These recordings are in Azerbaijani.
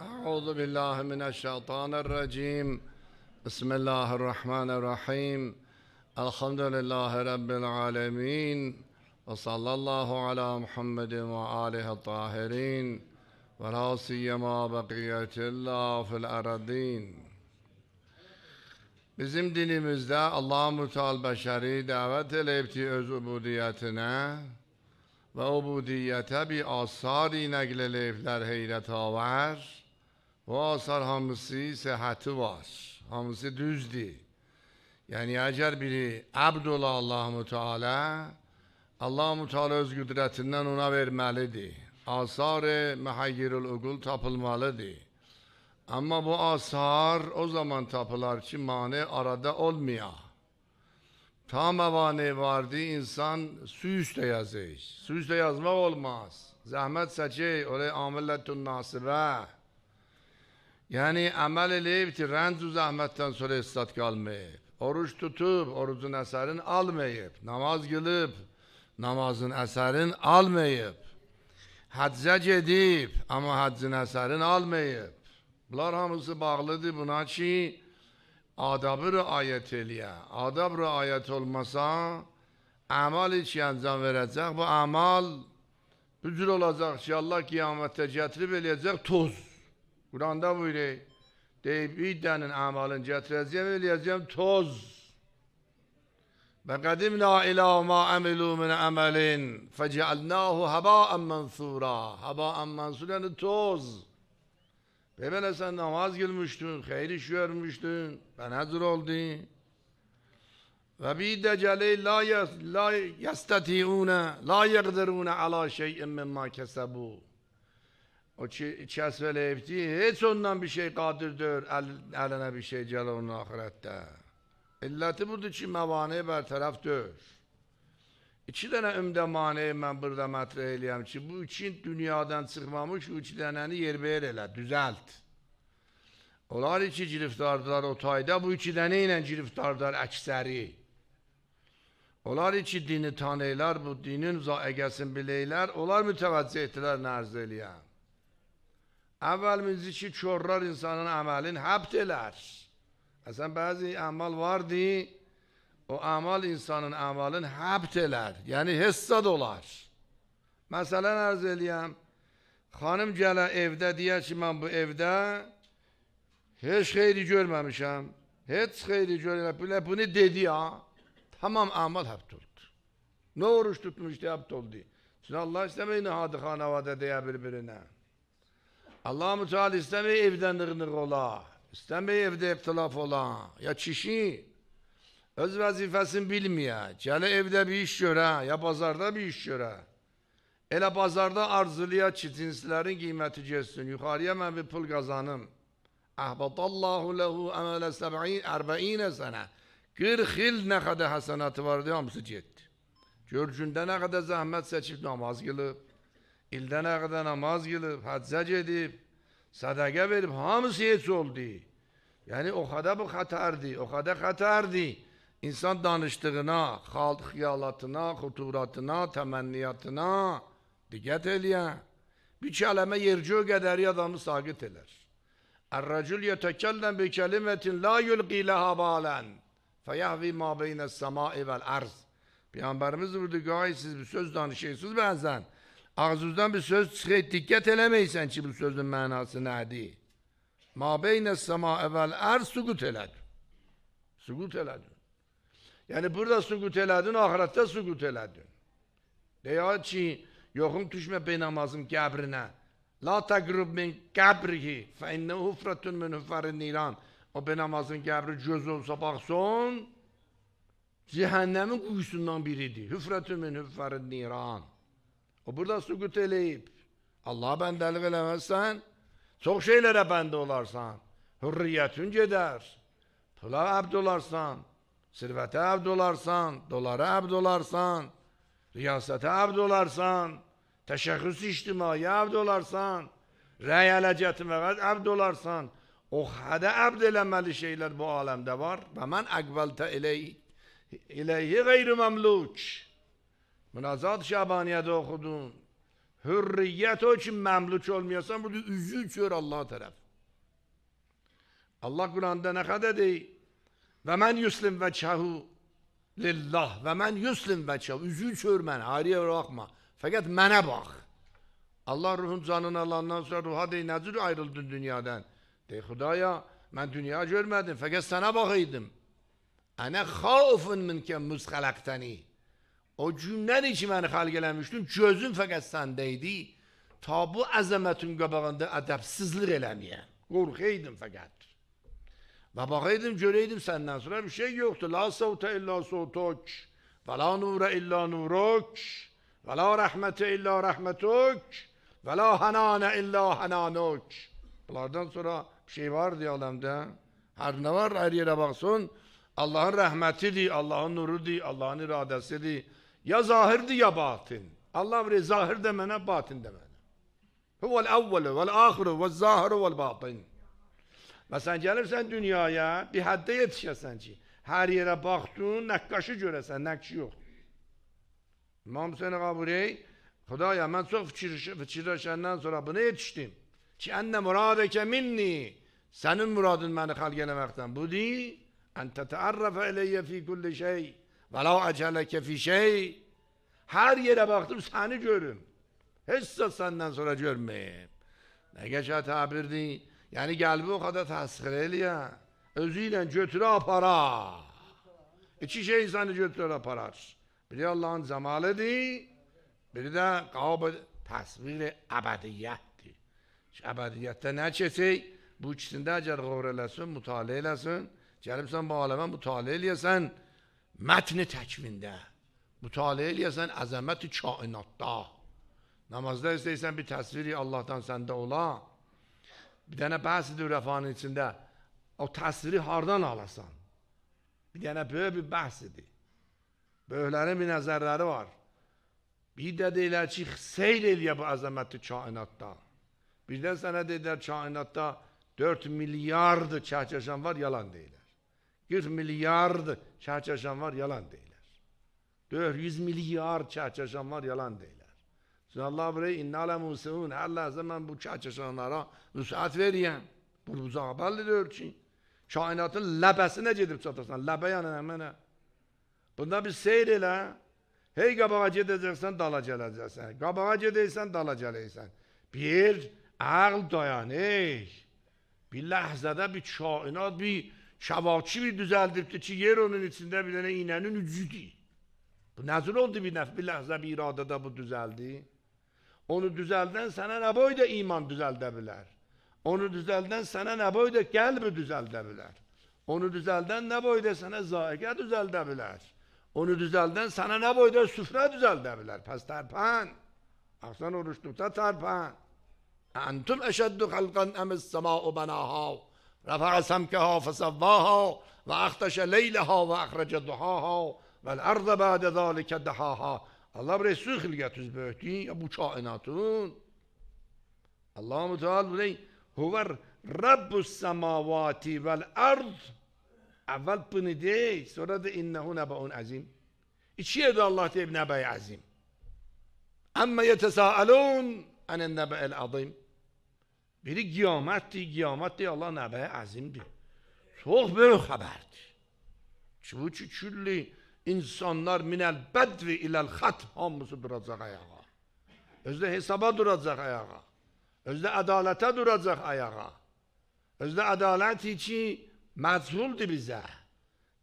أعوذ بالله من الشيطان الرجيم. بسم الله الرحمن الرحيم. الحمد لله رب العالمين، وصلى الله على محمد وآله الطاهرين، ولا سيما بقية الله في الأرضين. Bizim dinimizde Allah-u Muteal beşeri davet edip öz ubudiyetine ve ubudiyete bir asari negleleyipler heyret avar. Bu asar hamısı sıhhati var, hamısı düzdü. Yani eğer biri abd ola Allah-u Teala, Allah-u Teala öz güdretinden ona vermelidir. Asar-ı mehayyirul ugul tapılmalıdır. Ama bu asar o zaman tapılar ki mani arada olmuyor. Tam mevani vardı, insan su üstte yazıyor. Su üstte yazmak olmaz. Zahmet seçey, oraya amelletun nasibe. Yani amel eleyip ki renzu zahmetten sonra istat kalmayıp, oruç tutup, orucun eserini almayıp, namaz kılıp, namazın eserini almayıp, hacca gedip ama haccın eserini almayıp, bunlar hamısı bağlıdır buna ki adabı riayet eləyə. Adab riayet olmasa amal hiç anlam verecek. Bu amal bücür olacak ki Allah kıyamette getirip eləyəcək toz. Kur'an'da buyuruyor. Deyip bir tane amalın getireceğim eləyəcəm toz. Ve kadimna ila ma amilu min amelin fecealnahu haba'an mansura. Haba'an mansura yani toz. Böyle sen namaz kılmıştın, hayır iş görmüştün, ben hazır oldum. Ve bir decale la yastati'une, la yaqdirune ala şey'in mimma kesebu. O kesveleyipti, hiç ondan bir şey kadirdir, eline bir şey gelir onun ahirette. İlleti budur ki mevani bertaraftır. İki tane ümde maneyi ben burada metre eləyəm ki, bu için dünyadan çıkmamış, bu iki taneni yerbeyer elə, düzelt. Onlar iki giriftardılar o tayda, bu iki tane ilə giriftardılar əksəri. Onlar iki dini tanıylar, bu dinin zaiqəsini bileylər, onlar mütəvəccə etdilər nərz eləyəm. Əvvəlimiz iki körlər insanın əməlini həbt elər. Məsələn, bəzi əmal vardı, o amal insanın amalını həbt elər, yəni hesad olar. Məsələn, ərz eləyəm, xanım gələ evdə deyər ki, mən bu evdə heç xeyri görməmişəm, heç xeyri görməmişəm, bunu dedi ya, tamam amal həbt oldu. Ne oruç tutmuşdu, həbt oldu. Çünkü Allah istəmək nihadı xanavada deyə bir-birinə. Allah-u Teala istəmək evdən nığ-nığ ola, istəmək evdə iptilaf ola, ya kişi öz vazifesini bilmeye, gele evde bir iş göre, ya pazarda bir iş göre. Elə pazarda arzuluya ki, cinslerin kıymeti geçsin, yukarıya ben bir pul kazanım. Ahbatallahu lehu emele 40 sene. 40 yıl ne kadar hasenatı vardı, hamısı gitti. Görcünde ne kadar zahmet seçip namaz kılıp, ilde ne kadar namaz kılıp, hacca gedip, sadaka verip, hamısı hiç oldu. Yani o kadar bu hatardı, o kadar hatardı. İnsan danıştığına, xiyalatına, xuturatına, təmənniyatına diqqət eləyə. Bir kələmə yerci o qədəri adamı saqit elər. Ər-rəcül yetəkəlləm bi kəlimətin la yulqi ləhə balən fəyəhvi ma beynəs səmai vəl-ərz. Peyğəmbərimiz buyurdu, gayet siz bir söz danışıyorsunuz bəzən. Ağzınızdan bir söz çıxır, diqqət eləməysən ki, bu sözün mənası nədir? Ma beynəs səmai vəl-ərz sükut elədir. Sükut elədir. Yani burada sükut elədin, ahirette sükut elədin. Deyək ki, yoxum düşmə bey namazım qəbrinə. La təqrib min qəbrihi fə innə hufrətun min hüfərin niran. O bey namazın qəbri göz olsa baxson, cəhənnəmin quyusundan biridir. Hüfrətun min hüfərin niran. O burada sükut eləyib. Allah'a bəndəlik eləməzsən, çox şeylərə bəndə olarsan. Hürriyyətin gedər. Pula əbd olarsan. Sirvete abd olarsan, dolara abd olarsan, riyasete abd olarsan, teşekküs içtimai abd olarsan, rəy ələcətimə abd olarsan, o hədə abd eləməli şeyler bu alemde var. Və mən əqbəltə ileyhi qeyri məmluk. Münazat Şabaniyədə oxudun. hürriyet o için memluk olmuyorsan burada üzü içiyor Allah'a taraf. Allah Kur'an'da ne kadar değil? Ve men yuslim veçhahu lillah ve men yuslim veçhahu. Üzü içiyor men. Hariye bakma. Fakat mene bak. Allah ruhun canını alandan sonra ruha dey necür ayrıldın dünyadan. Dey Hudaya ben dünya görmedim. Fakat sana bakıydım. Ene haufun minke muzhalaktani. O cümlen için beni halk eləmiştin. Gözüm fakat sendeydi. Ta bu azametin qabağında edepsizlik eləmeye. Korkuyordum fakat. Ve bakaydım göreydim senden sonra bir şey yoktu. La savte illa savtuk. Ve la nure illa nuruk. Ve la rahmete illa rahmetuk. Ve la hanane illa hananuk. Bunlardan sonra bir şey var diye alemde. Her ne var her yere baksın. Allah'ın rahmetidir, Allah'ın nurudur, Allah'ın iradesidir. Ya zahirdir ya batın. Allah buraya zahir demene, batın demene. Huvel evvelu vel ahiru vel zahiru vel batın. Mesela gelirsen dünyaya bir hadde yetişesen ki her yere baktın nakkaşı göresen, nakşı yok. İmam Hüseyin Kaburi Hudaya ben çok fikirleşenden sonra buna yetiştim. Ki enne muradeke minni senin muradın beni halk elemekten bu değil. En tetearrafe ileyye fi kulli şey ve la aceleke fi şey. Her yere baktım seni görüm. Hiç senden sonra görmeyeyim. Ne geçe tabirdi. Yani kalbi o kadar tasvir ediyor. Özüyle götüre apara. İki şey insanı götüre aparar. Biri Allah'ın cemalidir. Biri de tasvir-i ebediyettir. Ebediyette ne çesey? Bu ikisinde eğer gavreləsin, mutale eləsin. Gəlibsən bu aləmə mutale eləyəsən, mətni təkvində. Mutale eləyəsən, əzəmət-i kainatda. Namazda istəysən bir təsviri Allah'tan səndə ola. Bir dənə bəhsidir rəfanın içində. O təsviri hardan alasan? Bir dənə böyle bir bəhsidir. Böyüklərin bir nəzərləri var. Bir də deyilər ki, seyr eləyə bu əzəmət-i kainatda. Birdən sənə deyilər kainatda 4 milyard çərçəşən var, yalan deyilər. 40 milyard çərçəşən var, yalan deyilər. 400 milyard çərçəşən var, yalan deyilər. Sonra Allah buraya innale museun, her ləhzə mən bu çərçəşənlara müsaat veriyəm. Bu uzaqballı diyor ki, kainatın ləbəsinə gedib çatarsan, ləbə yanına mənə. Bunda bir seyr elə, hey qabağa gedəcəksən, dala gələcəksən. Qabağa gedəysən, dala gələysən. Bir ağıl dayan, ey. Bir ləhzədə bir kainat, bir şavakçı bir düzəldibdir ki, yer onun içində bir dənə iğnənin ucudur. Bu nəzir oldu bir ləhzə, bir iradədə bu düzəldi. Onu düzəldən sənə nə boyda iman düzəldə bilər? Onu düzəldən sənə nə boyda qəlbi düzəldə bilər? Onu düzəldən nə boyda sənə zaiqə düzəldə bilər? Onu düzəldən sənə nə boyda süfrə düzəldə bilər? Pəs tərpən. Axsan oruçluqda tərpən. Entum eşeddu halqan emis sema'u benaha. Rafa'a semkeha fesavvaha. Ve ahteşe leyleha ve ahrece duhaha. Vel arda ba'de zalike dehaha. Allah buraya su hilgetüz böyüktü. Bu kainatın. Allah-u Teala buraya huver Rabbus semavati vel ard. Evvel bunu değil. Sonra da innehu nebe'un azim. İki yerde Allah deyip nebe'yi azim. Emme yetesâelûn anen nebe'el azim. Biri kıyamettir, Allah nebe'ye azimdir. Çok büyük haberdir. Çünkü küllü insanlar minel bedvi ilel hat hamısı duracak ayağa. Özde hesaba duracak ayağa. Özde adalete duracak ayağa. Özde adalet içi mezhuldu bize.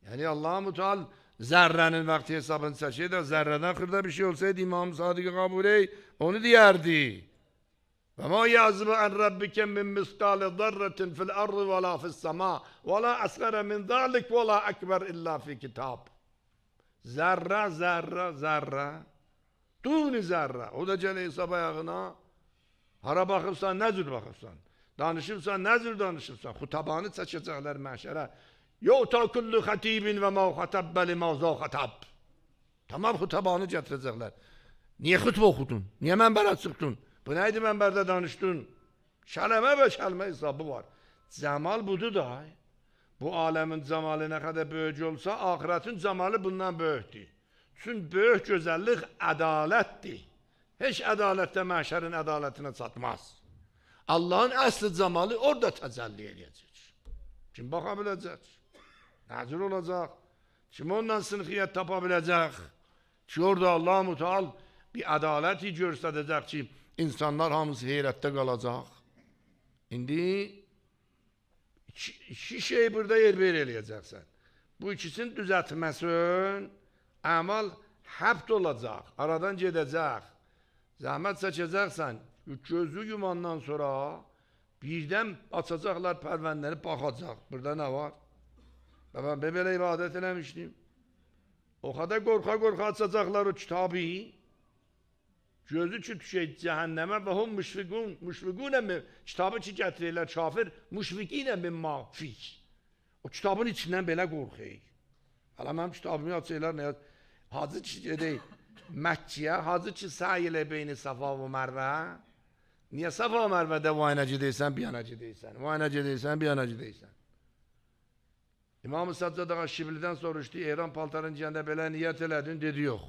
Yani Allah-u Teala zerrenin vakti hesabını seçeydi. Zerreden kırda bir şey olsaydı İmam Sadık Kabuley onu diyerdi. Ve ma yazbu an rabbike min miskali zarratin fil ardı ve la fis sema ve la asgara min zalik ve la ekber illa fi kitab. Zerre. Duni zerre. O da gene hesap ayağına. Hara bakırsan nezir bakırsan. Danışırsan nezir danışırsan. Hutabanı seçecekler mahşere. Yu'ta kullu hatibin ve ma hatabbe lima za hatab. Tamam hutabanı getirecekler. Niye hutbe okudun? Niye menbere çıktın? Bu neydi menberde danıştın? Şeleme ve şelme hesabı var. Cemal budur da. Bu alemin cemali ne kadar böyük olsa ahiretin cemali bundan böyüktür. Çünkü böyük güzellik adalettir. Heç ədalətdə məşərin ədalətinə çatmaz. Allahın əsl cəmalı orada təcəlli edəcək. Kim baxa biləcək? Nəzir olacaq? Kim ondan sınıxiyyət tapa biləcək? Ki orada Allah-u Müteal bir ədaləti göstərəcək ki, insanlar hamısı heyrətdə qalacaq. İndi iki şey burada yer-bir eləyəcəksən. Bu ikisini düzəltməsin, əmal həbt olacaq, aradan gedəcək. Zəhmət çəkəcəksən, gözü yumandan sonra birdən açacaqlar pərvəndəni, baxacaq. Burada nə var? Ben belə ibadət eləmişdim. O kadar qorxa-qorxa açacaqlar o kitabı. Gözü ki düşək cəhənnəmə və hum müşfiqunə mi? Kitabı ki gətirirlər kafir, müşfiqinə mimma fik. O kitabın içindən belə qorxuyur. Hala mənim kitabımı açırlar, nə yaz? Hacı ki gedək Məkkiyə, hacı ki səy ilə beyni Safa və Mərvə. Niyə Safa və Mərvədə vayənəcə deysən, bir yana gedəysən? Vayənəcə deysən, bir yana gedəysən? İmam-ı Saccad Ağa Şibli'dən soruşdu, İran paltarın giyəndə belə niyyət elədin, dedi yox.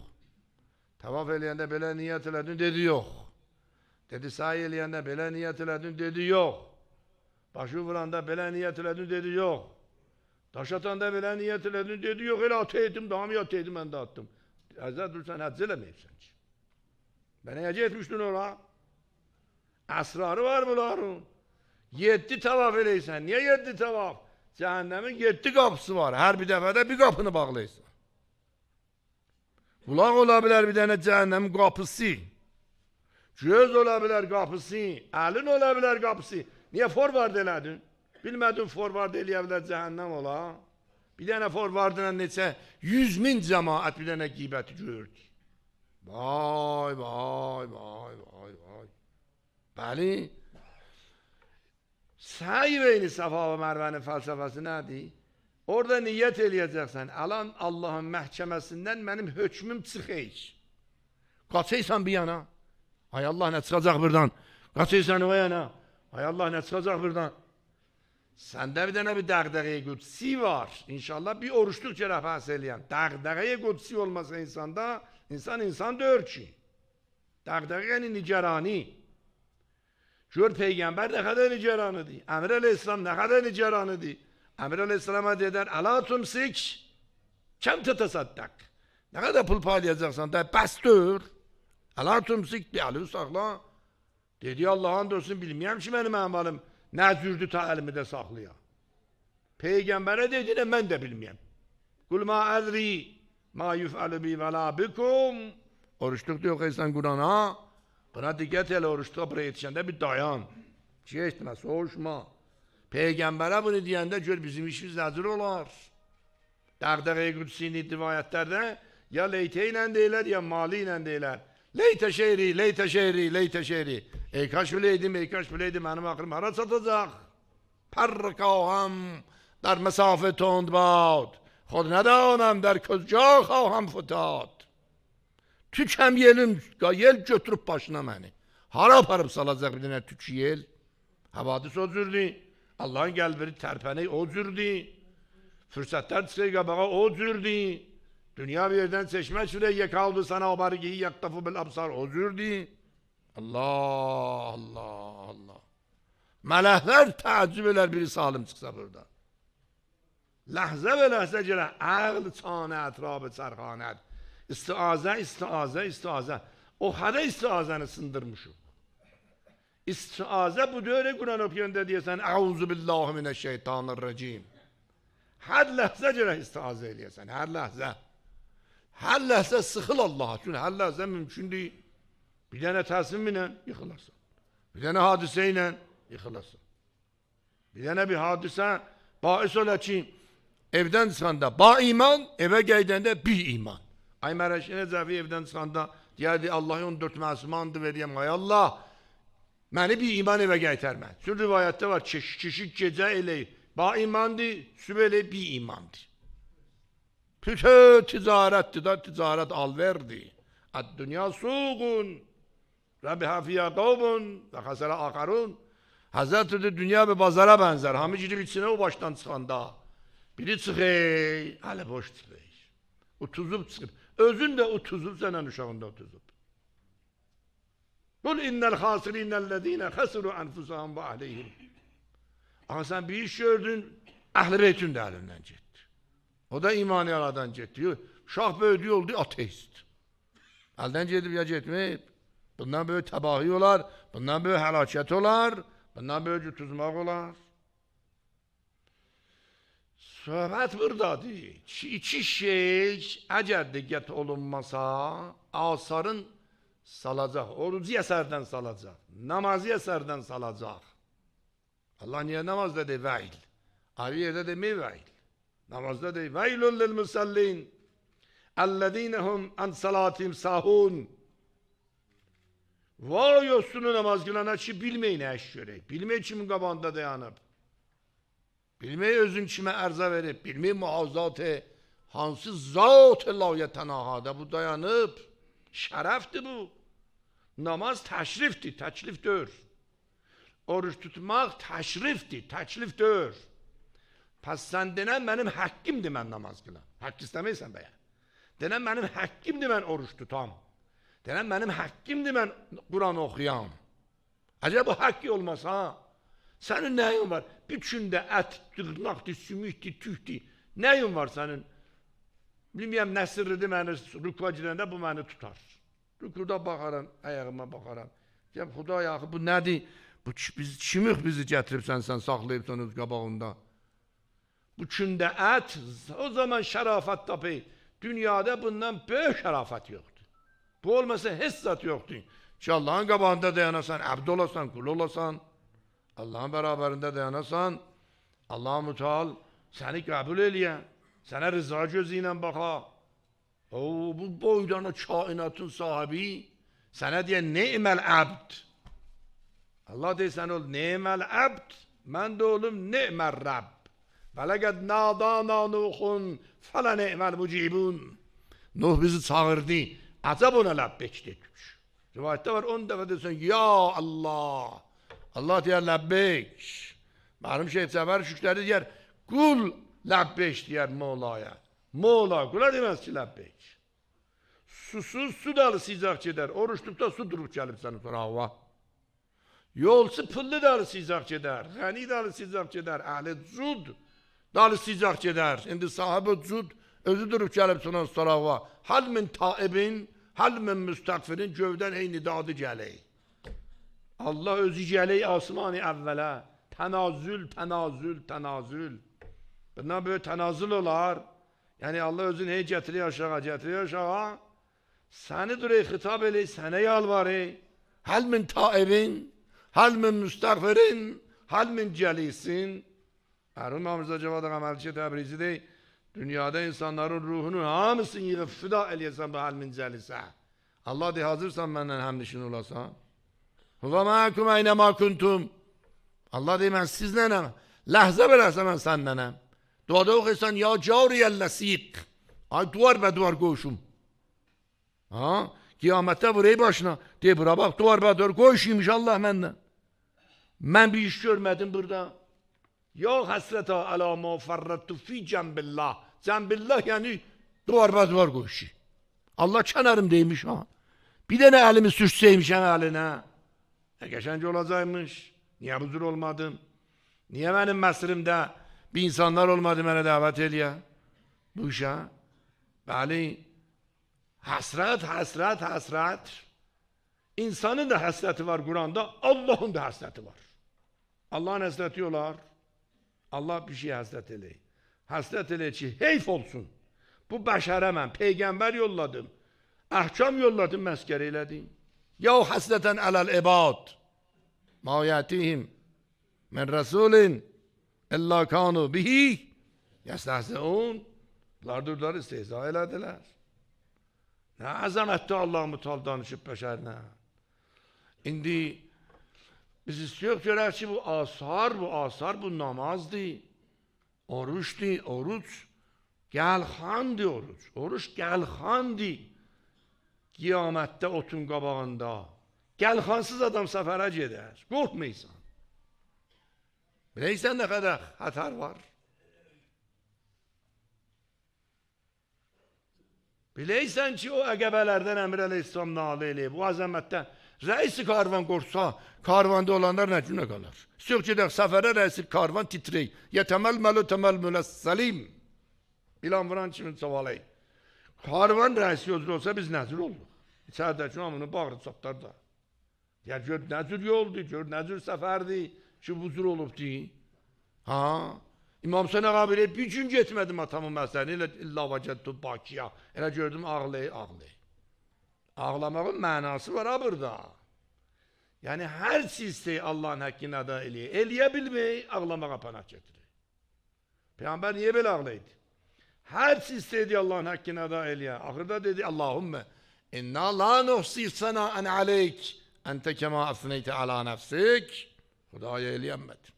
Tavaf eləyəndə belə niyyət elədin, dedi yox. Dedi sahi eləyəndə belə niyyət elədin, dedi yox. Başı vuranda belə niyyət elədin, dedi yox. Daş atanda belə niyyət elədin, dedi yox. Elə atı etdim, daha mı atı etdim, mən də attım. Həzrət dur, sən həcc eləməyibsən ki. Ben necə etmişdin ora? Əsrarı var bunların. 7 tavaf eləysən, niyə 7 tavaf? Cəhənnəmin 7 qapısı var. Hər bir dəfədə bir qapını bağlayırsan. Qulaq ola bilər bir dənə cəhənnəmin qapısı. Göz ola bilər qapısı. Əlin ola bilər qapısı. Niyə forvard elədin? Bilmədin forvard eləyə bilər cəhənnəm ola. Bir dənə forvardına neçə 100.000 cəmaət bir dənə qibəti gördü. Vay, vay, vay, vay, vay. Bəli. Səy beyni Safa və Mərvənin fəlsəfəsi nədir? Orada niyyət eləyəcəksən. Alan Allahın məhkəməsindən mənim hökmüm çıxır. Qaçıysan bir yana. Ay Allah nə çıxacaq buradan? Qaçıysan o yana. Ay Allah nə çıxacaq buradan? Səndə bir dənə bir dəğdəğəyə qudsi var. İnşallah bir oruçluqca rəfəs eləyən. Dəğdəğəyə qudsi olmasa insanda, insan deyir ki. Dəğdəğə yəni nigarani. Gör Peygamber ne kadar niceranıdır. Emir Aleyhisselam ne kadar niceranıdır. Emir Aleyhisselam'a dediler, ala tumsik, kem tetasaddak. Ne kadar pul paylayacaksan da bastır. Ala tumsik, bir alı sakla. Dedi Allah'ın dostum, bilmeyem ki benim amalım ne cürdü ta elimde saklaya. Peygamber'e dediğine ben de bilmeyem. Kul ma edri ma yuf'alu bi ve la bikum. Oruçluk diyor insan Kur'an'a. Buna dikkat el, oruçta buraya yetişende bir dayan. Şey etme, soğuşma. Peygamber'e bunu diyende gör bizim işimiz hazır olar. Dəğdəğə-i Qüdsini rivayetlerde ya leyteyle deyler ya maliyle deyler. Leyte şehri, leyte şehri, leyte şehri. Ey kaç bileydim, ey kaç bileydim, benim aklım hara satacak. Perrikaham در مسافه تند باد خود ندانم در کجا خواهم فتاد. Tükəm yelim, yel götürüb başına məni. Hara aparıb salacaq bir dənə tük yel? Havadis o cürdür. Allah'ın qəlbiri tərpənək o cürdür. Fürsətlər çıxır qabağa o cürdür. Dünya bir yerdən çeşmə sürəyə qaldı sana o barıqi yaqtafu bil absar o cürdür. Allah, Allah, Allah. Mələklər təəccüb elər biri salim çıxsa burada. Ləhzə və ləhzə gələ, əql çanə ətrabı çərxanət. İstiaze. O hada istiazəni sındırmışım. İstiaze bu döre Kur'an okuyanda diyesen Euzu billahi mineşşeytanirracim. Her ləhzə görə istiaze eləyəsən, her ləhzə. Her ləhzə sıxıl Allah'a. Çünkü her ləhzə mümkün değil. Bir dənə təslimlə yıxılarsan. Bir dənə hadiseyle yıxılarsan. Bir dənə bir hadisə bais ola ki evdən çıxanda ba iman, eve gəydəndə bir iman. Ay Mərəşi Nəcəfi evdən çıxanda deyərdi, Allah'ı 14 məsmandı veriyəm, ay Allah, məni bir iman evə qaytarmə. Çünki rivayətdə var, kişi gecə eləyir, ba imandı, sübh eləyir, bir imandı. Bütün ticarətdir da, ticarət alverdi. Ad-dünya suğun, Rabbiha fiyya qavmun və xəsərə axarun. Həzrət dünya bir bazara bənzər, hamı girib içinə o başdan çıxanda. Biri çıxır, hələ boş çıxır. Utuzub çıxır. Özün də utuzub, səndən uşağında utuzub. Kul innel hasirinellezine hasiru enfusahum ve ahleyhim. Ama sen bir iş gördün, Ehl-i Beyt'in de elinden gitti. O da iman yaradan gitti. Şah böyle oldu ateist. Elden gidip ya gitmeyip. Bundan böyle tebahi olar, bundan böyle helaket olar, bundan böyle tutuzmak olar. Söhbət buradadır. İki şey əgər diqqət olunmasa, asarın salacaq, orucu əsərdən salacaq, namazı əsərdən salacaq. Allah niyə namazda deyir vəil? Ayrı yerdə demir vəil. Namazda deyir vəilun lil musallin əlləzinəhum an salatim sahun. Vay olsun namaz qılana ki, bilməyin əş görək, bilməyin kimin qabağında dayanıb. Bilmeyi özün kime erza verip, bilmeyi muazzat-ı hansı zat-ı layetənahada bu dayanıp, şərəfdir bu. Namaz təşrifdir, təklifdir. Oruç tutmaq təşrifdir, təklifdir. Pəs sən denən mənim həqqimdir mən namaz qılam. Haqq istəməysən bəyə. Denən mənim həqqimdir mən oruç tutam. Denən mənim həqqimdir mən Quran oxuyam. Əcəb bu haqqi olmasa, sənin nəyin var? Bütündə ət, dırnaqdır, sümükdir, tühdür. Nəyin var sənin? Bilməyəm, nə sırrıdır məni rükuğa girəndə bu məni tutar. Rükuda baxaram, ayağıma baxaram. Deyəm, Xuda yaxı, bu nədir? Bu kimik bizi gətiribsən, sən saxlayıbsan öz qabağında. Bütündə ət, o zaman şərafət tapır. Dünyada bundan böyük şərafət yoxdur. Bu olmasa heç zat yoxdur. Ki Allah'ın qabağında dayanasan, əbd olasan, kul olasan, Allah'ın beraberinde dayanasan, Allah-u Müteal seni kabul eləyə, sənə rıza gözüyle baxa. Bu boydana kainatın sahibi, sənə deyən ni'məl əbd. Allah deyir sən ol ni'məl əbd, mən də olum ni'məl Rəbb. Və ləqəd nədana Nuhun fələ ni'məl mücibun. Nuh bizi çağırdı, əcəb ona ləbbək dedik. Rivayətdə var 10 dəfə desən, ya Allah. Allah deyər ləbbeyk. Mənim Şeyh Cəfər Şükləri deyər, qul ləbbeyk deyər Moğlaya. Moğla qula deməz ki ləbbeyk. Susuz su dalı sizaq gedər. Oruç tutda su durub gəlib səni sorağıva. Yolcu pıllı dalı sizaq gedər. Xəni dalı sizaq gedər. Əhli cud dalı sizaq gedər. İndi sahibi cud özü durub gəlib sənə sorağıva. Hal min taibin, hal min müstəqfirin gövdən eyni dadı gələk. Allah özü gələk asmani əvvələ. Tənazül, tənazül, tənazül. Bundan böyle tənazül olar. Yani Allah özünü hey getiriyor aşağı, getiriyor aşağı. Səni duraya xitab elək, sənə yalvarı. Hal min taibin, hal min müstəğfirin, hal min cəlisin. Mərhum Hamza Cavad Əməlçi Təbrizi deyir, dünyada insanların ruhunu hamısını yığıb fida eləyəsən bu hal min cəlisə. Allah deyir, hazırsan məndən həmnişin olasan. Huva ma'akum aynama kuntum. Allah deyir, mən sizlənəm. Ləhzə beləsə mən səndənəm. Duada oxuysan, ya cariyəl-ləsiq. Ay duvar bə duvar qoşum. Ha? Qiyamətdə burayı başına. Deyir, bura bax, duvar bə duvar qoşuymuş Allah məndən. Mən bir iş görmədim burada. Ya həsrətə alə ma fərrəttu fi cəmbillah. Cəmbillah yəni duvar bə duvar qoşu. Allah kənarım deymiş ha. Bir dənə əlimi sürtsəymişəm əlinə. Qəşəng olacaqmış. Niyə huzur olmadım? Niyə mənim məsrimdə bir insanlar olmadı mənə dəvət eləyə? Bu işə? Bəli. Həsrət, həsrət, həsrət. İnsanın da həsrəti var Quranda, Allahın da həsrəti var. Allahın həsrəti olar. Allah bir şey həsrət eləyir. Həsrət eləyir ki, heyf olsun. Bu bəşərə mən peyğəmbər yolladım. Əhkam yolladım, məskər elədim. Ya həsrətən ələl ibad. Ma yətihim min rəsulin illa kanu bihi yəstəhzəun. Bunlar durdular, istehza elədilər. Nə əzəmətdə Allah-u Müteal danışıb bəşərinə. İndi biz istiyoruz görək ki, bu asar, bu namazdır. Oruçdur, oruç. Gəlxandır oruç. Oruç gəlxandır. Qiyamətdə otun qabağında. Gəlxansız adam səfərə gedər. Qorxmaysan. Biləysən nə qədər xətər var. Biləysən ki, o əqəbələrdən Əmir Əleyhisselam nalə eləyib. Bu əzəmətdə Reisi karvan korksa, karvanda olanlar ne cüne kalır? Sökçeden sefere reisi karvan titrey. Yetemel melu temel mülesselim. İlan vuran kimin savalayı. Karvan reisi özür olsa biz nezir olduk. İçeride cümamını bağırı saptar da. Ya gör nezir yoldu, gör nezir seferdi. Şu buzur olup değil. Ha? İmam Hüseyin ağa bir gücüm yetmədim atamın məsələni, illa vəcəddu bakiya. Elə gördüm ağlayı. Ağlamağın mənası var ha burada. Yani her sistemi Allah'ın hakkını ada eliye. Eleyebilmeyi ağlamağa panah getirir. Peygamber niye böyle ağlaydı? Her sistemi Allah'ın hakkını ada eliye. Ahırda dedi Allahümme inna la nuhsi sana'an aleyk ente kema asneyte ala nefsik. Hudaya eleyemmedim.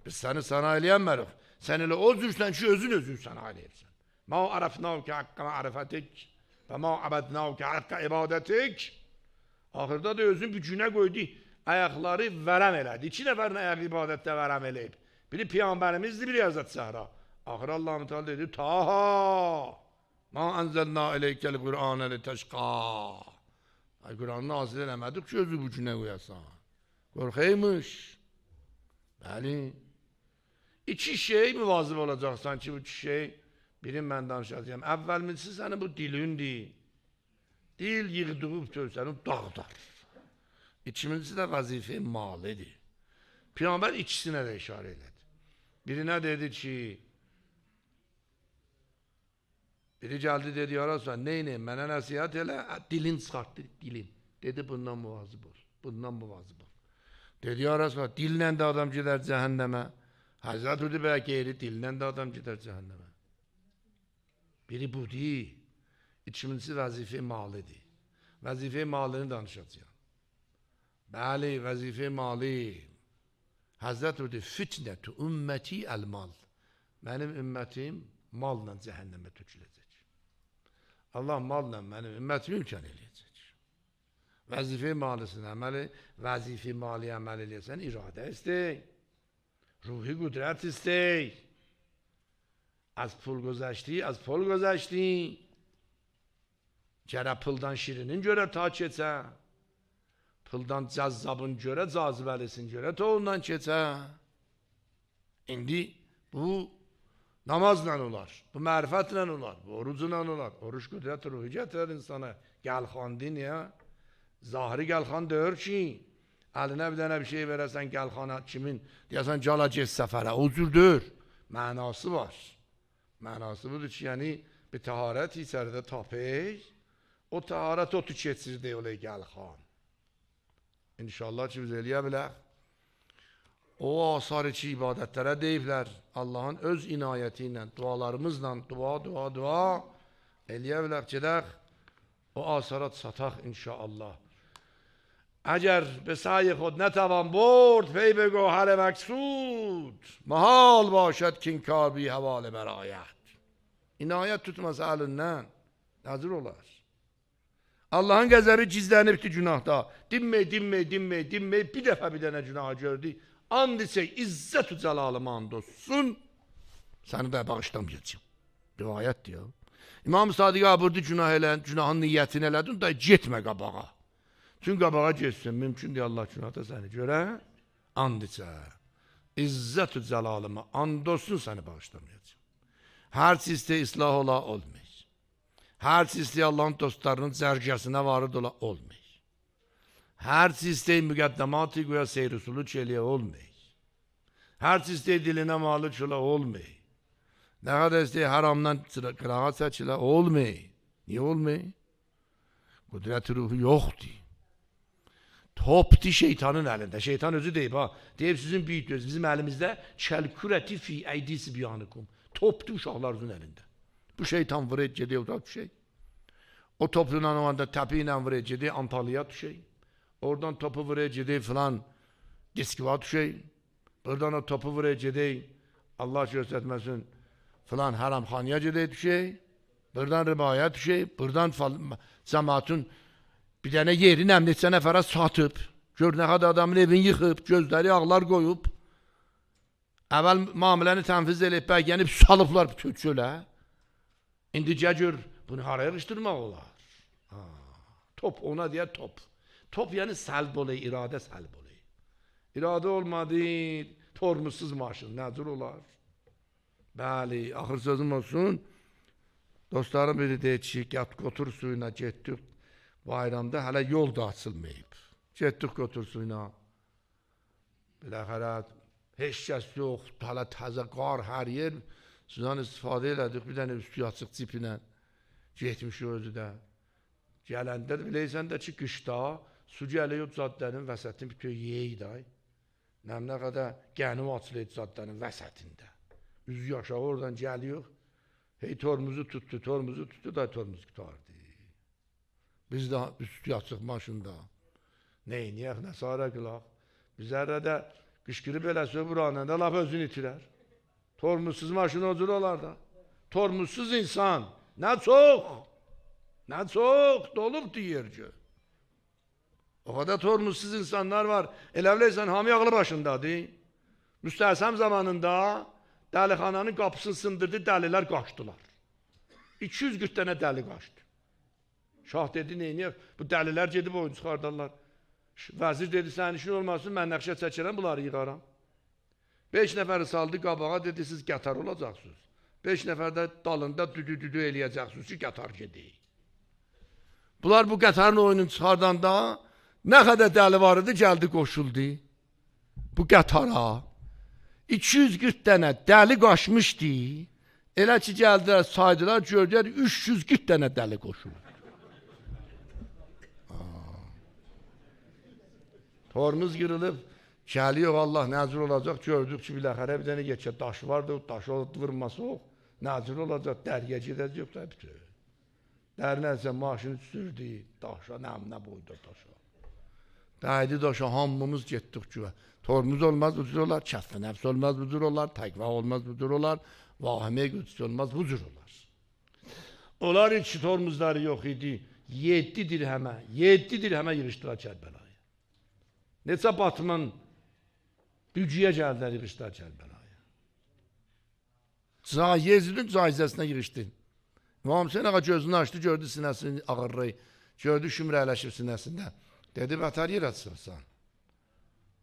Biz seni sana eleyemedik. Sen öyle özürsen şu özün sana eleyersen. Ma arafnavke hakka ma'rifetik ve ma abednavke hakka ibadetik. Ahırda da özün gücüne koydu. Ayakları verem elədi. İki neferin ayak ibadette verem eləyib. Biri Peygamberimizdi, biri Hazreti Zahra. Ahır Allah-u Teala dedi, Taha ma enzelna ileykel Kur'ane li teşka. Kur'an'ı nazil eləmədik ki, özü gücüne koyasan. Korkuymuş. Bəli. İki şey müvazib olacaksan ki, bu iki şey, birin mən danışacağım. Əvvəlmisi səni bu dilindir. Dil yığdığıb səni dağdar. İkincisi de vazife malidir. Peygamber ikisine de işaret etti. Birine dedi ki, biri geldi dedi ya Resulallah neyneyim bana nasihat ele, dilin çıkarttı dilin. Dedi bundan muvazip ol. Bundan muvazip ol. Dedi ya Resulallah dillen de adam gider cehenneme. Hazreti Hudi belki eri dillen de adam gider cehenneme. Biri bu değil. İkincisi vazife malidir. Vazife malini danışacağım. Bəli, vazife mali. Hazreti Hudi fitnetu ümmeti el mal. Benim ümmetim malla cehenneme tökülecek. Allah malla benim ümmetimi imkan eləyəcək. Vazife malisinin əməli, vazife mali əməl eləyəsən iradə istey. Ruhi qudret istey. Az pul gözəşdi, az pul gözəşdi. Gərə pıldan şirinin görə taç etsə. Pıldan cazzabın göre, cazibelisin göre toğundan keçe. İndi bu namazla olar, bu mərifətlə olar, bu orucla olar. Oruç qüdrət ruhu getirir insana. Gəlxan din ya. Zahiri gəlxan deyir ki, əlinə bir dənə bir şey verəsən gəlxana kimin, deyəsən cala gez səfərə, o cürdür. Mənası var. Mənası budur ki, yəni bir taharət içəridə tapır, o taharət otu keçirdi olay gəlxan. İnşallah ki biz eləyə o asar içi ibadətlərə deyiblər. Allah'ın öz inayeti ilə, dualarımızla, dua eləyə bilək, gedək o asarat sataq inşallah. Eğer به سعی خود نتوان برد پی به گوهر مقصود محال باشد که این کار بی حوال برآید. İnayet tutması elinden hazır olar. Allah'ın gazabı gizlenipti günahda. Dinmey bir defa bir tane günah gördü. And ise izzet-u celalime and olsun. Seni de bağışlamayacağım. Rivayet diyor. İmam Sadiq burada günahın niyetini elədin da gitme qabağa. Çünkü qabağa geçsin mümkün değil Allah günahda seni göre. And ise izzet-u celalime and olsun seni bağışlamayacağım. Her siste ıslah ola olmuyor. Her siste Allah'ın dostlarının zərgəsinə varı ola olmuyor. Her siste müqəddemat-ı güya seyr usulü çeliğe olmuyor. Her siste diline malı çula olmuyor. Ne kadar isteye haramdan kıraat seçile olmuyor. Niye olmuyor? Kudret-i ruhu yoktu. Topti şeytanın elinde. Şeytan özü deyip ha. Deyip sizin büyütünüz. Bizim elimizde çelküreti fi eydisi biyanıkum. Topti uşaqlarınızın elinde. Bu şeytan vurur gediyor uzak şey. O toplunan o anda tepiyle vurur gediyor Antalya şey. Oradan topu vurur gediyor falan Diskivat şey. Buradan o topu vurur gediyor Allah göstermesin falan haramxanaya gediyor şey. Buradan rivayet şey. Buradan cemaatın bir tane yerin emniyetçi nəfərə satıp, gör nə qədər adamın evini yıxıb, gözləri ağlar qoyub, əvvəl mamiləni tənfiz eləyib, bəlgənib salıblar bütün çölə. İndi gör, bunu haraya qışdırmaq olar. Top, ona deyə top. Top yani səlb olayı, iradə səlb olayı. İradə olmadı, tormuzsuz maşın nəzir olar? Bəli, axır sözüm olsun. Dostlarım biri deyir ki, götür suyuna getdik bayramda, hələ yol da açılmayıb. Getdik götür suyuna. Biləxərə, heç kəs yox, hələ təzə qar hər yer. Sizdən istifadə elədik, bir dənə üstü açıq cipinə. Getmişik özü də. Gələndə biləysən də ki, qışda su gəliyor caddənin vəsətini bitiyor yeyday. Nə qədər qənim açılıyor caddənin vəsətində. Üzü aşağı oradan gəliyor. Hey tormuzu tuttu da tormuz qutardı. Biz də üstü açıq maşında. Neyniyək, nə sarı qılaq. Bizlərə də qışqırıb elə söbür anında laf özünü itirər. Tormuzsuz maşın ocur olar da. Tormuzsuz insan. Nə çox dolub deyir ki. O kadar tormuzsuz insanlar var. Elə biləysən hamı ağlı başındadır. Müstəhsəm zamanında dəlixananın qapısını sındırdı, dəlilər qaçdılar. 240 dənə dəli qaçdı. Şah dedi, neyniyək? Bu dəlilər gedib oyun çıxardarlar. Vəzir dedi, sənin işin olmasın, mən nəqşə çəkirəm, bunları yığaram. 5 nəfəri saldı qabağa, dedi, siz qatar olacaqsınız. 5 nəfər də dalında düdü eləyəcəksiniz ki, qatar gedək. Bunlar bu qatarın oyununu çıxardanda nə qədər dəli var idi, gəldi qoşuldu. Bu qatara 240 dənə dəli qaçmışdı. Elə ki, gəldilər, saydılar, gördülər, 340 dənə dəli qoşuldu. Tormuz qırılıb, gəliyor, Allah nəzir olacaq, gördük ki, biləxərə bir dənə geçə daş vardı, daşı vurması o, nəzir olacaq, dəryə gedəcək, da bütün. Dərnəsə maşını sürdü, daşa, nəmnə boyda daşa. Dəydi daşa, hamımız getdik güvə. Tormuz olmaz, bucur olar, kəsfi nəfs olmaz, bucur olar, təqva olmaz, bucur olar, vahimə gücü olmaz, bucur olar. Onlar hiç tormuzları yox idi, 7 dirhəmə yığışdılar Kərbəlaya. Neçə batman bücüyə gəldilər, yığışdılar Kərbəlaya. Yezidin caizəsinə yığışdı. İmam Hüseyin ağa gözünü açdı, gördü sinəsini ağırlığı, gördü şümrələşib sinəsində. Dedi, vətər yer açırsan.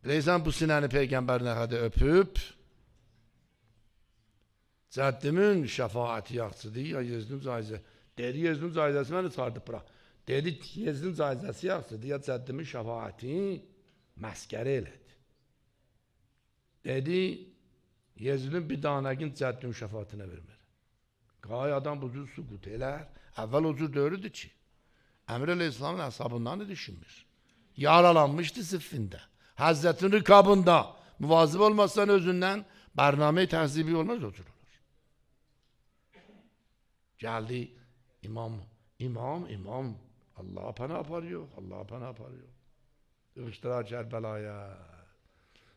Biləysən, bu sinəni Peyğəmbər nə qədər öpüb, cəddimin şəfaəti yaxçıdır, ya Yezidin caizə. Dedi, Yezidin caizəsi məni çıxardı bura. Dedi, Yezidin caizəsi yaxçıdır, ya cəddimin şəfaəti məskərə elədi. Dedi, Yezidin bir danəgin cəddimin şəfaətinə vermir. Qay adam bu cür süqut elər. Əvvəl o cür döyürdü ki, Əmir Əl-İslamın əsabından düşünmür. Yaralanmışdı siffində. Həzzətin rikabında muvazib olmazsan özündən bərnamə-i təhzibi olmaz, o cür olur. Gəldi imam. Allah'a pənah aparıyor, Allah'a pənah aparıyor. Yığışdılar Kərbəlaya.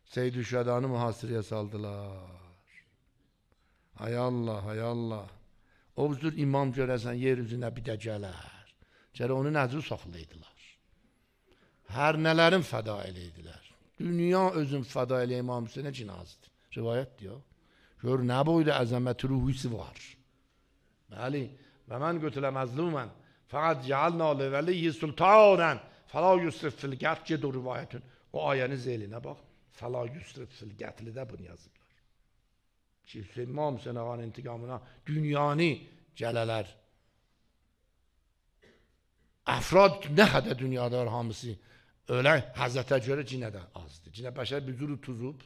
Seyyid-i Şühədanı mühasirəyə saldılar. Hay Allah, hay Allah. O cür imam görəsən yer üzünə bir də gələr. Gələ onu nəzir saxlaydılar. Hər nələrin fəda eləydilər. Dünya özün fəda eləyə İmam Hüseynə cinazdır. Rivayət diyor. Gör nə boyda əzəməti ruhisi var. Bəli, və mən götülə məzlumən, fəqət cəalnə vəliyyi sultanən, fəla yusrif fil qətl o rivayətin. O ayənin zeylinə bax, fəla yusrif fil qətli də bunu yazıblar. Ki, İmam Hüseyin ağanın intiqamına dünyanı gələlər. Əfrad nə qədər dünyada var hamısı, öyle Həzrətə görə cinə də azdır. Cinə bəşər bir zuru tuzub,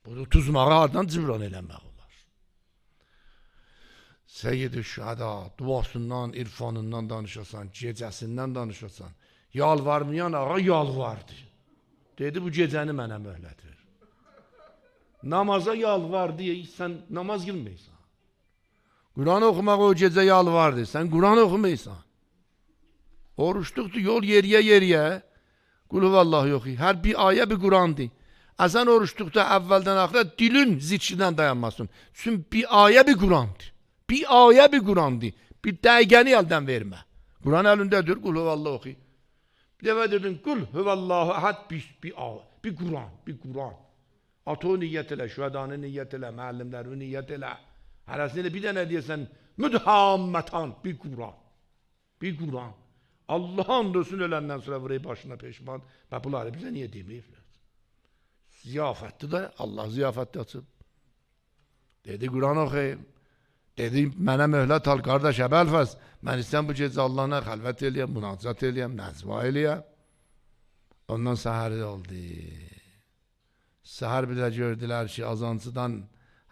bunu tuzmağı ardından cibran eləmək olar. Seyyid-i Şühəda duasından, irfanından danışasan, gecəsindən danışasan, yalvarmayan ağa yalvardı. Dedi, bu gecəni mənə möhlət ver. Namaza yalvardı, sən namaz qılmaysan. Quran oxumaq o gecə yalvardı, sən Quran oxumaysan. Oruçluqdur, yol yeriyə. Qul huvallahu yox. Hər bir ayə bir Qurandır. Əsən oruçluqda əvvəldən axıra dilin zikrindən dayanmasın. Çünki bir ayə bir Qurandır. Bir ayə bir Qurandır. Bir dəqiqəni əldən vermə. Quran əlindədir, qul huvallahu yox. Bir dəfə dedin, qul huvallahu əhəd bir Quran, bir Quran. Atu niyyət elə, şühədanı niyyət elə, müəllimləri niyyət elə. Hərəsində bir dənə deyəsən, müdhammatan bir Quran. Bir Quran. Allah'ın olsun ölenden sonra vurayı başına peşman. Ve bunları bize niye demeyipler? Ziyafetti de Allah ziyafetti açıp. Dedi Kur'an okuyayım. Dedi mənə möhlət al qardaş Əbəlfəz. Mən istəyəm bu gecə Allah'ına xəlvət eləyəm, münacat eləyəm, nəzva eləyəm. Ondan səhəri oldu. Səhər bir də gördülər ki, azancıdan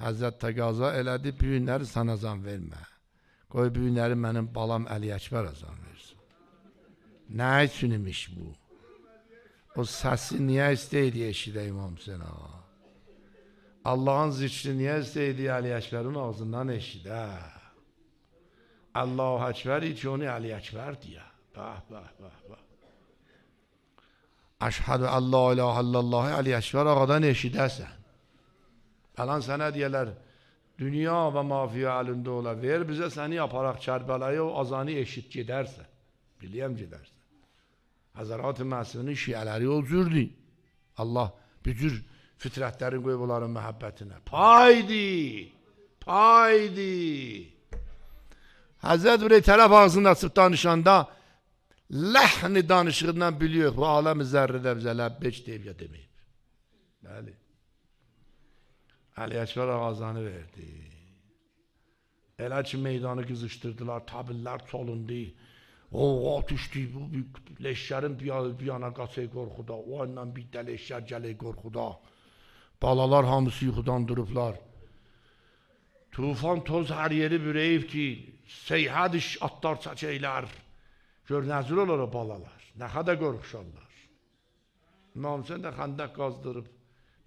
Həzrət təqaza elədi, bu günləri sən azan vermə. Qoy bu günləri mənim balam Əli Əkbər azan versin. Nə üçün imiş bu? O səsi niyə istəydi eşidə İmam Hüseyin ağa? Allah'ın zikri niye isteydi Ali Ekber'in ağzından eşidə? Allahu Ekber hiç onu Ali Ekber diye. Bah bah bah bah. Əşhədü ən la ilahe illallah Ali Ekber ağadan eşidəsən. Falan sana diyorlar, dünya ve mafiya elinde ola ver bize seni yaparak Kərbəlayı o azanı eşit gidersen. Biliyəm gidersen. Hazrat-ı Məsihinin şiələri o cürdü. Allah bir cür fitrətlərin qoyub onların məhəbbətinə. Paydi! Paydi! Həzrət bir tərəf ağzını açıb danışanda ləhni danışığından biliyor. Bu aləm-i zərrədə bizə ləbbeç deyib ya deməyib. Bəli. Əli Əkbər ağazanı verdi. Elə ki meydanı qızışdırdılar, tabirlər çolundu. Oğa düşdü, bu leşlərin bir yana qaçay qorxuda, o ilə bir də leşlər gəlir qorxuda. Balalar hamısı yuxudan durublar. Tufan toz hər yeri bürəyib ki, seyhəd iş atlar çəkəylər. Gör nəzir olur o balalar, nə qədər qorxuşarlar. İmam Hüseyin də xəndək qazdırıb,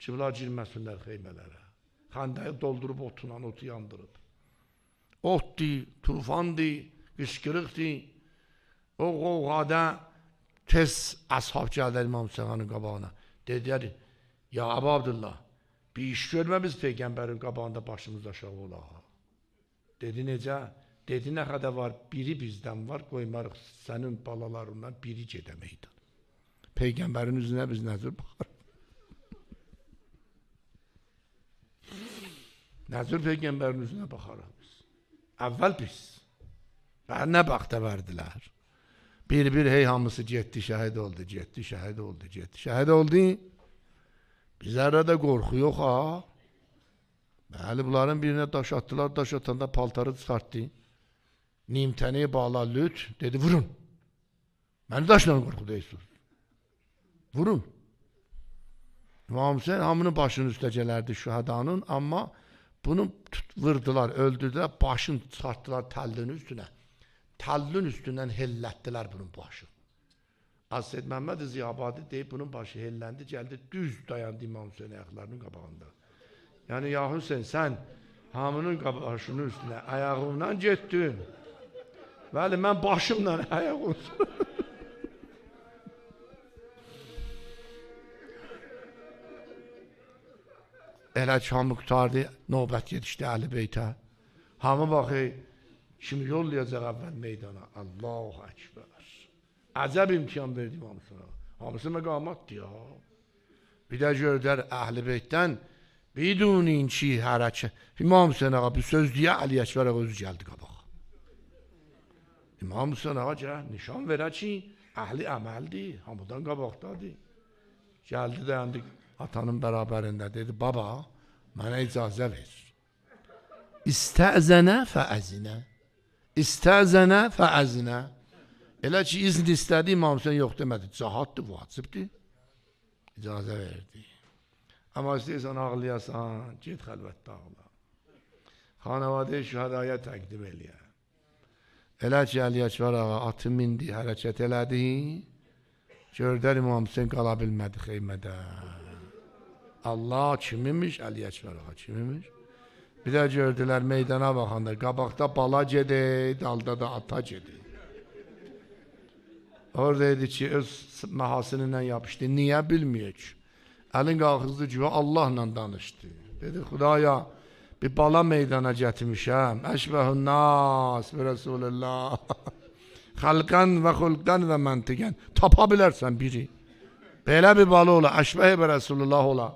kibla girməsinlər xeymələrə. Xəndəyi doldurub otunan otu yandırıb. Otdi, tufandı, qışqırıqdı. O qoğada tez ashab gəldi İmam Hüseyin'in qabağına. Dedilər, ya Əbu Abdullah, bir iş görmə biz Peyğəmbərin qabağında başımız aşağı olaq. Dedi necə? Dedi nə qədər var? Biri bizdən var, qoymarıq sənin balalarından biri gedəməkdir. Peyğəmbərin üzünə biz nəzir baxarıq. Nəzir Peyğəmbərin üzünə baxarıq biz. Əvvəl biz. Və nə baxta verdilər? Bir hey hamısı getdi, şəhid oldu, getdi, şəhid oldu, getdi, şəhid oldu. Bizlərdə də qorxu yox ha. Bəli, bunların birine daş attılar, daş atanda paltarı çıxartdı. Nimtəni bağla lüt, dedi vurun. Məni daşla qorxudaysınız. Vurun. İmam Hüseyin hamının başının üstə gələrdi şühədanın, amma bunu vurdular, öldürdülər, başını çıxartdılar təllinin üstünə. Təllin üstündən hellətdilər bunun başını. Ased Məhəmməd Ziyabadi deyib bunun başı helləndi, gəldi, düz dayandı İmam Hüseyin ayaqlarının qabağında. Yəni, ya Hüseyin, sən hamının başının üstünə ayağımla getdin. Bəli, mən başımla ayaq olsun. Elə ki, hamı qutardı, növbət yetişdi Əli Beytə. Hamı baxı, kimi yollayacaq əvvəl meydana. Allahu Ekber. Əcəb imtihan verdi İmam Hüseyinə. Hamısı məqamatdır ya. Bir də gördər Əhl-i Beytdən bidunin ki hərəkət. İmam Hüseyin ağa bir söz deyə Əli Əkbər ağa özü gəldi qabağa. İmam Hüseyin ağa gəl, nişan verə ki əhli əməldir, hamıdan qabaqdadır. Gəldi dayandı atanın bərabərində, dedi baba mənə icazə ver. İstəzənə fəəzinə. İstəzənə fəəzinə. Elə ki izin istədi İmam Hüseyin yox demədi. Cahaddır, vacibdir. İcazə verdi. Amma istəyirsən ağlayasan, get xəlvətdə ağla. Xanəvadə-i şühədaya təqdim eləyə. Elə ki Əli Əkbər ağa atı mindi, hərəkət elədi. Gördər İmam Hüseyin qala bilmədi xeymədə. Allah kimimiş? Əli Əkbər ağa kimimiş? Bir də gördülər meydana baxanda, qabaqda bala gedi, dalda da ata gedi. Orada dedi ki, öz məhasinindən yapışdı. Niyə bilməyək? Əlin qalxızdı ki, Allahla danışdı. Dedi, Xudaya, bir bala meydana gətirmişəm. Əşbəhün nas və Resulullah. Xalqan və xulqdan və məntiqən. Tapa bilərsən biri. Belə bir bala ola, əşbəh və Resulullah ola.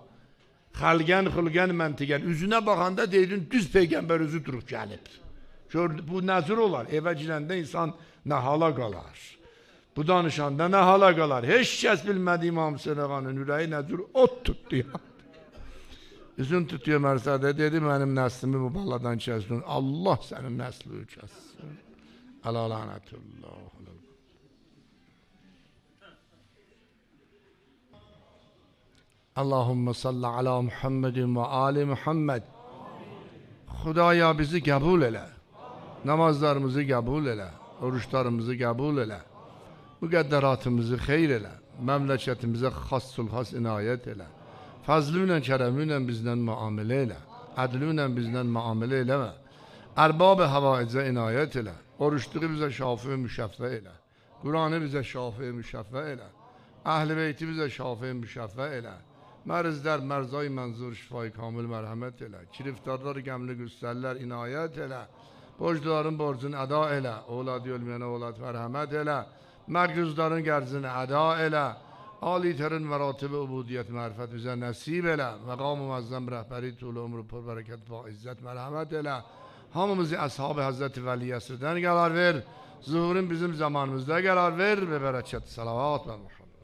Xalqən, xulqən, məntiqən. Üzünə baxanda deydin, düz Peyğəmbər özü durub gəlib. Bu nəzir olar. Evə girəndə insan nə hala qalar. Bu danışanda ne hala qalar? Heç kəs bilmədi İmam Hüseyin ağanın ürəyi nə cür ot tutdu ya. Üzün tutuyor Mərsədə, dedi mənim nəslimi bu balladan kəssin. Allah sənin nəslini kəssin. Əla lənətullah. Allahümme salli ala Muhammedin ve ali Muhammed. Xudaya bizi qəbul elə. Namazlarımızı qəbul elə. Oruçlarımızı qəbul elə. Müqəddəratımızı xeyr elə. Məmləkətimizə xas inayət elə. Fazlıyla, kərəmiylə bizdən müamilə elə. Ədliylə bizdən müamilə eləmə. Ərbab-ı havaicə inayət elə. Oruçluğu bizə şafi müşəffə elə. Qur'anı bizə şafi müşəffə elə. Əhl-i beyti bizə şafi müşəffə elə. Mərzlər, mərzay mənzur, şifayı kamil mərhəmət elə. Kiriftarlar, qəmli qüssəllər inayət elə. Borcluların borcunu əda elə. Oğladı ölməyənə oğlad mərhəmət elə. Mərgüzların qərzini əda elə. Alitərin məratibi ubudiyyət mərifət bizə nəsib elə. Məqam-ı məzzəm rəhbəri tuğlu ömrü pür bərəkət və izzət mərhəmət elə. Hamımızı əshab-ı Həzrəti Vəli Əsrdən qərar ver. Zuhurin bizim zamanımızda qərar ver və bərəkət salavat və Muhammed.